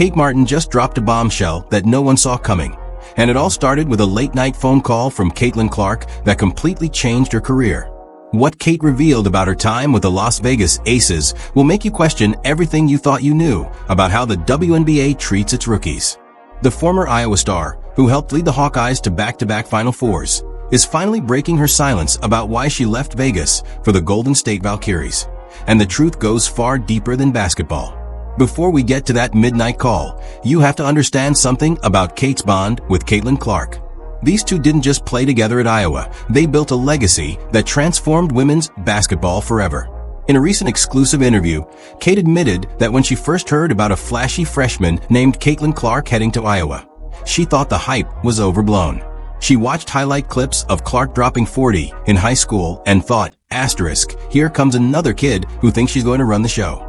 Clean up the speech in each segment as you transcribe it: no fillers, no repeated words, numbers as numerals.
Kate Martin just dropped a bombshell that no one saw coming. And it all started with a late-night phone call from Caitlin Clark that completely changed her career. What Kate revealed about her time with the Las Vegas Aces will make you question everything you thought you knew about how the WNBA treats its rookies. The former Iowa star, who helped lead the Hawkeyes to back-to-back Final Fours, is finally breaking her silence about why she left Vegas for the Golden State Valkyries. And the truth goes far deeper than basketball. Before we get to that midnight call, you have to understand something about Kate's bond with Caitlin Clark. These two didn't just play together at Iowa, they built a legacy that transformed women's basketball forever. In a recent exclusive interview, Kate admitted that when she first heard about a flashy freshman named Caitlin Clark heading to Iowa, she thought the hype was overblown. She watched highlight clips of Clark dropping 40 in high school and thought, asterisk, here comes another kid who thinks she's going to run the show.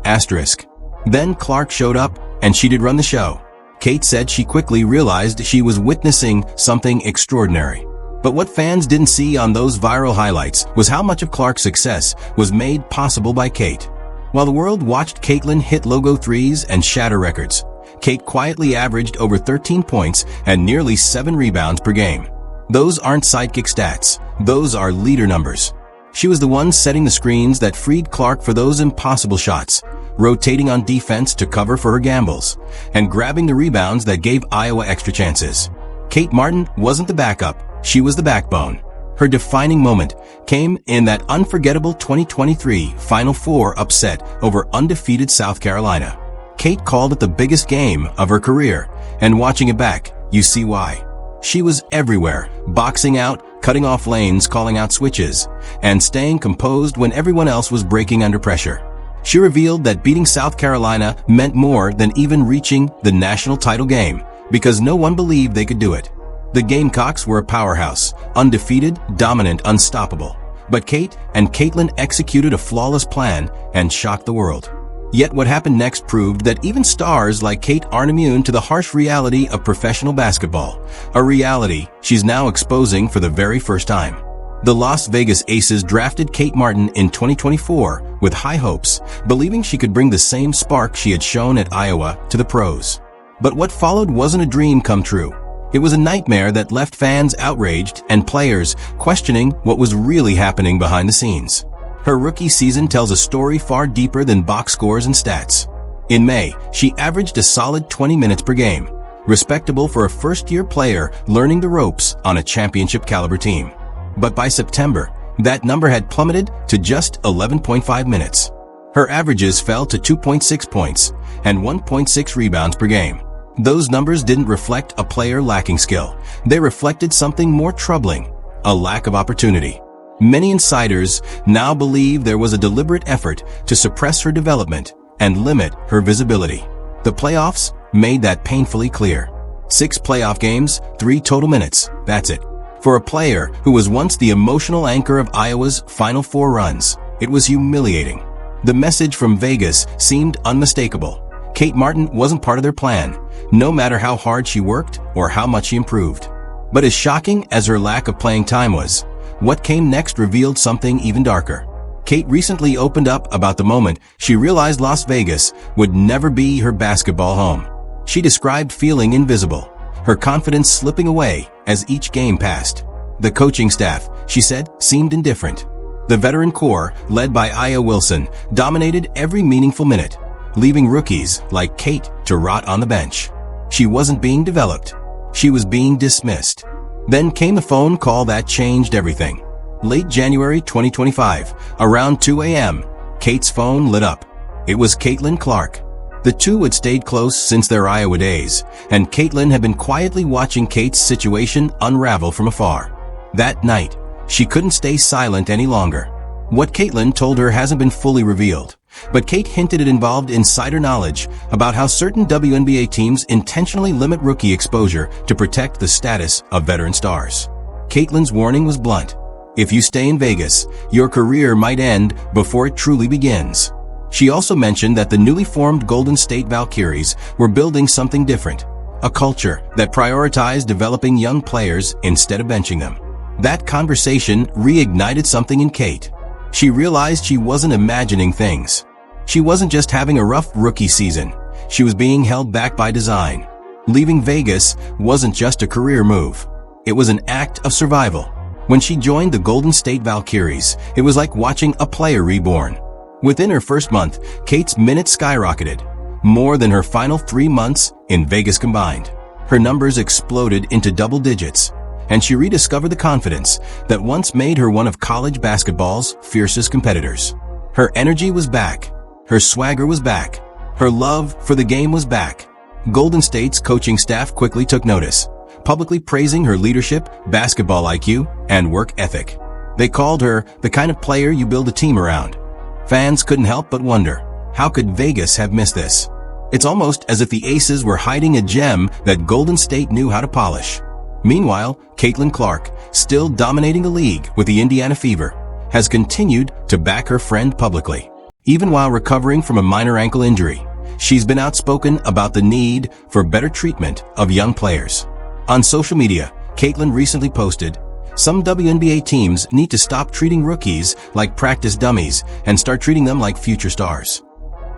Asterisk. Then Clark showed up, and she did run the show. Kate said she quickly realized she was witnessing something extraordinary. But what fans didn't see on those viral highlights was how much of Clark's success was made possible by Kate. While the world watched Caitlin hit logo threes and shatter records, Kate quietly averaged over 13 points and nearly 7 rebounds per game. Those aren't sidekick stats, those are leader numbers. She was the one setting the screens that freed Clark for those impossible shots, rotating on defense to cover for her gambles, and grabbing the rebounds that gave Iowa extra chances. Kate Martin wasn't the backup, she was the backbone. Her defining moment came in that unforgettable 2023 Final Four upset over undefeated South Carolina. Kate called it the biggest game of her career, and watching it back, you see why. She was everywhere, boxing out, cutting off lanes, calling out switches, and staying composed when everyone else was breaking under pressure. She revealed that beating South Carolina meant more than even reaching the national title game, because no one believed they could do it. The Gamecocks were a powerhouse, undefeated, dominant, unstoppable. But Kate and Caitlin executed a flawless plan and shocked the world. Yet what happened next proved that even stars like Kate aren't immune to the harsh reality of professional basketball, a reality she's now exposing for the very first time. The Las Vegas Aces drafted Kate Martin in 2024 with high hopes, believing she could bring the same spark she had shown at Iowa to the pros. But what followed wasn't a dream come true. It was a nightmare that left fans outraged and players questioning what was really happening behind the scenes. Her rookie season tells a story far deeper than box scores and stats. In May, she averaged a solid 20 minutes per game, respectable for a first-year player learning the ropes on a championship-caliber team. But by September, that number had plummeted to just 11.5 minutes. Her averages fell to 2.6 points and 1.6 rebounds per game. Those numbers didn't reflect a player lacking skill. They reflected something more troubling, a lack of opportunity. Many insiders now believe there was a deliberate effort to suppress her development and limit her visibility. The playoffs made that painfully clear. 6 playoff games, 3 total minutes, that's it. For a player who was once the emotional anchor of Iowa's Final Four runs, it was humiliating. The message from Vegas seemed unmistakable. Kate Martin wasn't part of their plan, no matter how hard she worked or how much she improved. But as shocking as her lack of playing time was, what came next revealed something even darker. Kate recently opened up about the moment she realized Las Vegas would never be her basketball home. She described feeling invisible, her confidence slipping away as each game passed. The coaching staff, she said, seemed indifferent. The veteran core, led by Aya Wilson, dominated every meaningful minute, leaving rookies like Kate to rot on the bench. She wasn't being developed. She was being dismissed. Then came the phone call that changed everything. Late January 2025, around 2 a.m., Kate's phone lit up. It was Caitlin Clark. The two had stayed close since their Iowa days, and Caitlin had been quietly watching Kate's situation unravel from afar. That night, she couldn't stay silent any longer. What Caitlin told her hasn't been fully revealed, but Kate hinted it involved insider knowledge about how certain WNBA teams intentionally limit rookie exposure to protect the status of veteran stars. Caitlin's warning was blunt. If you stay in Vegas, your career might end before it truly begins. She also mentioned that the newly formed Golden State Valkyries were building something different, a culture that prioritized developing young players instead of benching them. That conversation reignited something in Kate. She realized she wasn't imagining things. She wasn't just having a rough rookie season. she was being held back by design. Leaving Vegas wasn't just a career move. It was an act of survival. When she joined the Golden State Valkyries, it was like watching a player reborn. Within her first month, Kate's minutes skyrocketed, more than her final 3 months in Vegas combined. Her numbers exploded into double digits, and she rediscovered the confidence that once made her one of college basketball's fiercest competitors. Her energy was back. Her swagger was back. Her love for the game was back. Golden State's coaching staff quickly took notice, publicly praising her leadership, basketball IQ, and work ethic. They called her the kind of player you build a team around. Fans couldn't help but wonder, how could Vegas have missed this? It's almost as if the Aces were hiding a gem that Golden State knew how to polish. Meanwhile, Caitlin Clark, still dominating the league with the Indiana Fever, has continued to back her friend publicly. Even while recovering from a minor ankle injury, she's been outspoken about the need for better treatment of young players. On social media, Caitlin recently posted, "Some WNBA teams need to stop treating rookies like practice dummies and start treating them like future stars."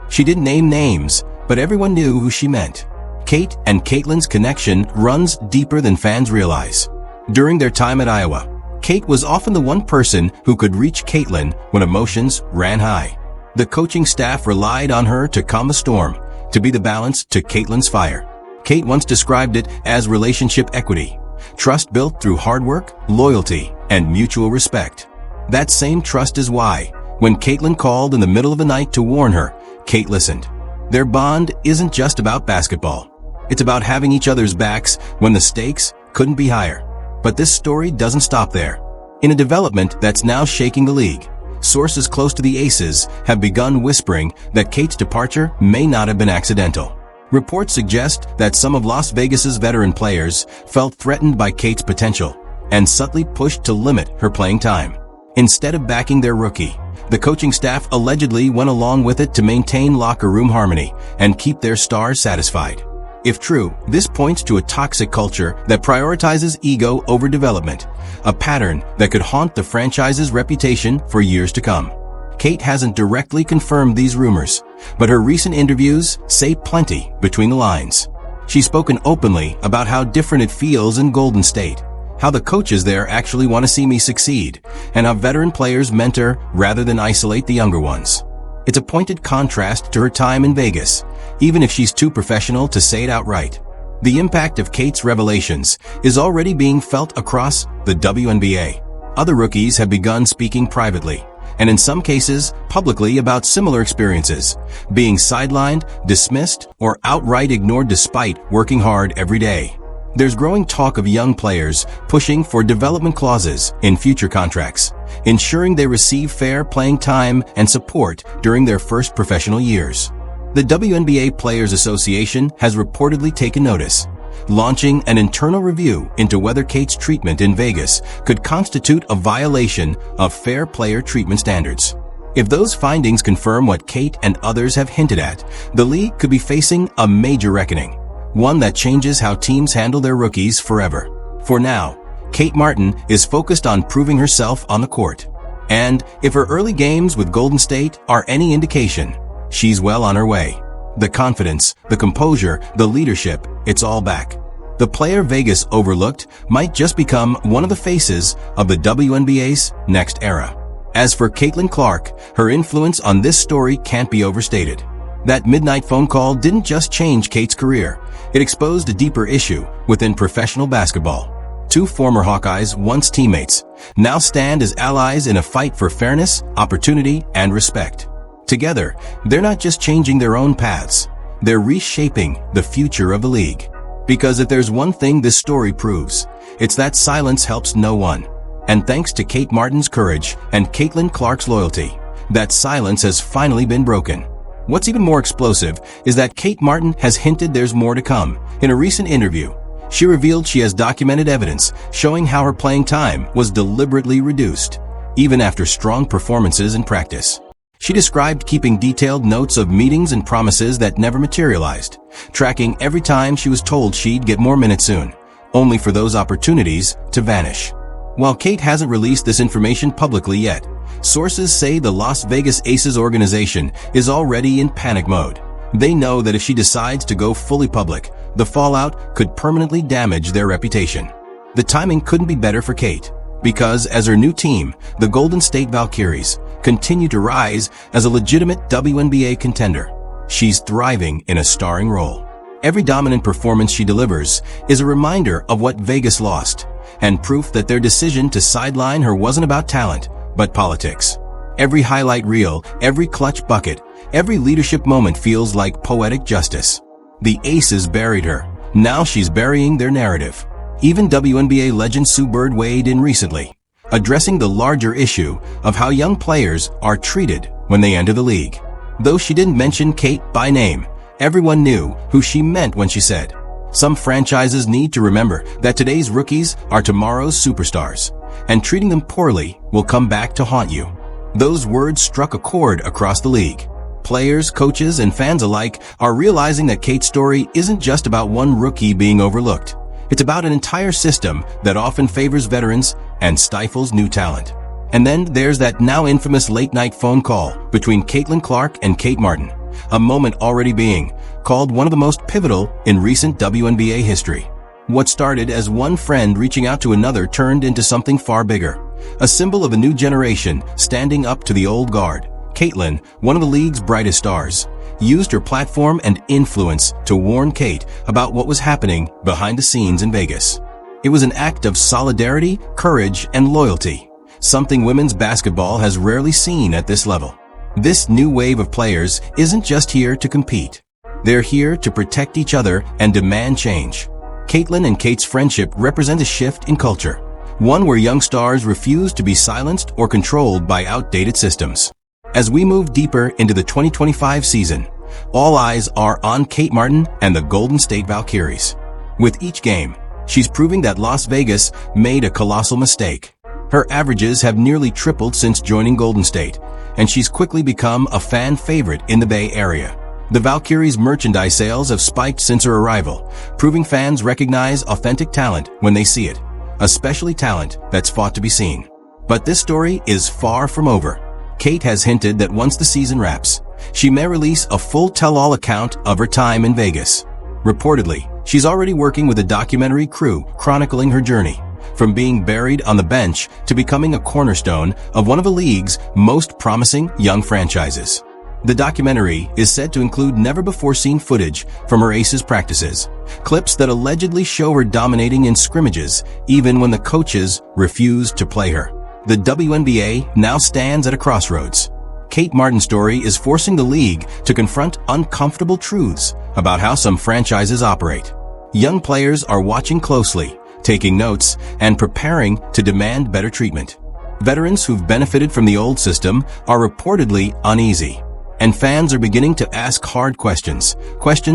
She didn't name names, but everyone knew who she meant. Kate and Caitlin's connection runs deeper than fans realize. During their time at Iowa, Kate was often the one person who could reach Caitlin when emotions ran high. The coaching staff relied on her to calm the storm, to be the balance to Caitlin's fire. Kate once described it as relationship equity, trust built through hard work, loyalty, and mutual respect. That same trust is why, when Caitlin called in the middle of the night to warn her, Kate listened. Their bond isn't just about basketball. It's about having each other's backs when the stakes couldn't be higher. But this story doesn't stop there. In a development that's now shaking the league, sources close to the Aces have begun whispering that Kate's departure may not have been accidental. Reports suggest that some of Las Vegas's veteran players felt threatened by Kate's potential and subtly pushed to limit her playing time. Instead of backing their rookie, the coaching staff allegedly went along with it to maintain locker room harmony and keep their stars satisfied. If true, this points to a toxic culture that prioritizes ego over development, a pattern that could haunt the franchise's reputation for years to come. Kate hasn't directly confirmed these rumors, but her recent interviews say plenty between the lines. She's spoken openly about how different it feels in Golden State, how the coaches there actually want to see me succeed, and how veteran players mentor rather than isolate the younger ones. It's a pointed contrast to her time in Vegas, even if she's too professional to say it outright. The impact of Kate's revelations is already being felt across the WNBA. Other rookies have begun speaking privately, and in some cases, publicly about similar experiences, being sidelined, dismissed, or outright ignored despite working hard every day. There's growing talk of young players pushing for development clauses in future contracts, ensuring they receive fair playing time and support during their first professional years. The WNBA Players Association has reportedly taken notice, launching an internal review into whether Kate's treatment in Vegas could constitute a violation of fair player treatment standards. If those findings confirm what Kate and others have hinted at, the league could be facing a major reckoning, one that changes how teams handle their rookies forever. For now, Kate Martin is focused on proving herself on the court. And if her early games with Golden State are any indication, she's well on her way. The confidence, the composure, the leadership, it's all back. The player Vegas overlooked might just become one of the faces of the WNBA's next era. As for Caitlin Clark, her influence on this story can't be overstated. That midnight phone call didn't just change Kate's career. It exposed a deeper issue within professional basketball. Two former Hawkeyes, once teammates, now stand as allies in a fight for fairness, opportunity, and respect. Together, they're not just changing their own paths, they're reshaping the future of the league. Because if there's one thing this story proves, it's that silence helps no one. And thanks to Kate Martin's courage and Caitlin Clark's loyalty, that silence has finally been broken. What's even more explosive is that Kate Martin has hinted there's more to come. In a recent interview, she revealed she has documented evidence showing how her playing time was deliberately reduced, even after strong performances in practice. She described keeping detailed notes of meetings and promises that never materialized, tracking every time she was told she'd get more minutes soon, only for those opportunities to vanish. While Kate hasn't released this information publicly yet, sources say the Las Vegas Aces organization is already in panic mode, They know that if she decides to go fully public, the fallout could permanently damage their reputation. The timing couldn't be better for Kate, because as her new team, the Golden State Valkyries, continue to rise as a legitimate WNBA contender, she's thriving in a starring role. Every dominant performance she delivers is a reminder of what Vegas lost, and proof that their decision to sideline her wasn't about talent, but politics. Every highlight reel, every clutch bucket, every leadership moment feels like poetic justice. The Aces buried her. Now she's burying their narrative. Even WNBA legend Sue Bird weighed in recently, addressing the larger issue of how young players are treated when they enter the league. Though she didn't mention Kate by name, everyone knew who she meant when she said, "Some franchises need to remember that today's rookies are tomorrow's superstars, and treating them poorly will come back to haunt you." Those words struck a chord across the league. Players, coaches, and fans alike are realizing that Kate's story isn't just about one rookie being overlooked. It's about an entire system that often favors veterans and stifles new talent. And then there's that now infamous late-night phone call between Caitlin Clark and Kate Martin, a moment already being called one of the most pivotal in recent WNBA history. What started as one friend reaching out to another turned into something far bigger, a symbol of a new generation standing up to the old guard. Caitlin, one of the league's brightest stars, used her platform and influence to warn Kate about what was happening behind the scenes in Vegas. It was an act of solidarity, courage, and loyalty, something women's basketball has rarely seen at this level. This new wave of players isn't just here to compete. They're here to protect each other and demand change. Caitlin and Kate's friendship represent a shift in culture, one where young stars refuse to be silenced or controlled by outdated systems. As we move deeper into the 2025 season, all eyes are on Kate Martin and the Golden State Valkyries. With each game, she's proving that Las Vegas made a colossal mistake. Her averages have nearly tripled since joining Golden State, and she's quickly become a fan favorite in the Bay Area. The Valkyries' merchandise sales have spiked since her arrival, proving fans recognize authentic talent when they see it, especially talent that's fought to be seen. But this story is far from over. Kate has hinted that once the season wraps, she may release a full tell-all account of her time in Vegas. Reportedly, she's already working with a documentary crew chronicling her journey, from being buried on the bench to becoming a cornerstone of one of the league's most promising young franchises. The documentary is said to include never-before-seen footage from her Aces practices, clips that allegedly show her dominating in scrimmages even when the coaches refused to play her. The WNBA now stands at a crossroads. Kate Martin's story is forcing the league to confront uncomfortable truths about how some franchises operate. Young players are watching closely, taking notes, and preparing to demand better treatment. Veterans who've benefited from the old system are reportedly uneasy, and fans are beginning to ask hard questions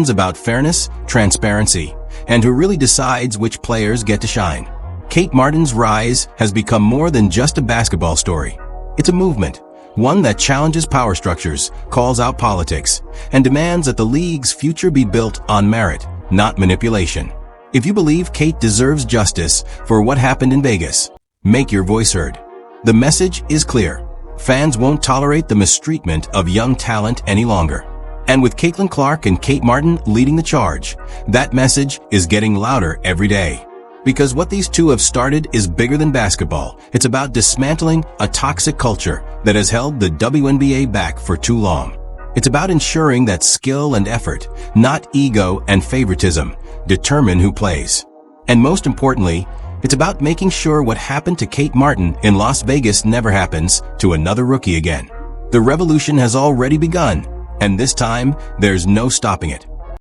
about fairness, transparency, and who really decides which players get to shine. Kate Martin's rise has become more than just a basketball story. It's a movement, one that challenges power structures, calls out politics, and demands that the league's future be built on merit, not manipulation. If you believe Kate deserves justice for what happened in Vegas, make your voice heard. The message is clear. Fans won't tolerate the mistreatment of young talent any longer. And with Caitlin Clark and Kate Martin leading the charge, that message is getting louder every day. Because what these two have started is bigger than basketball. It's about dismantling a toxic culture that has held the WNBA back for too long. It's about ensuring that skill and effort, not ego and favoritism, determine who plays. And most importantly, it's about making sure what happened to Kate Martin in Las Vegas never happens to another rookie again. The revolution has already begun, and this time, there's no stopping it.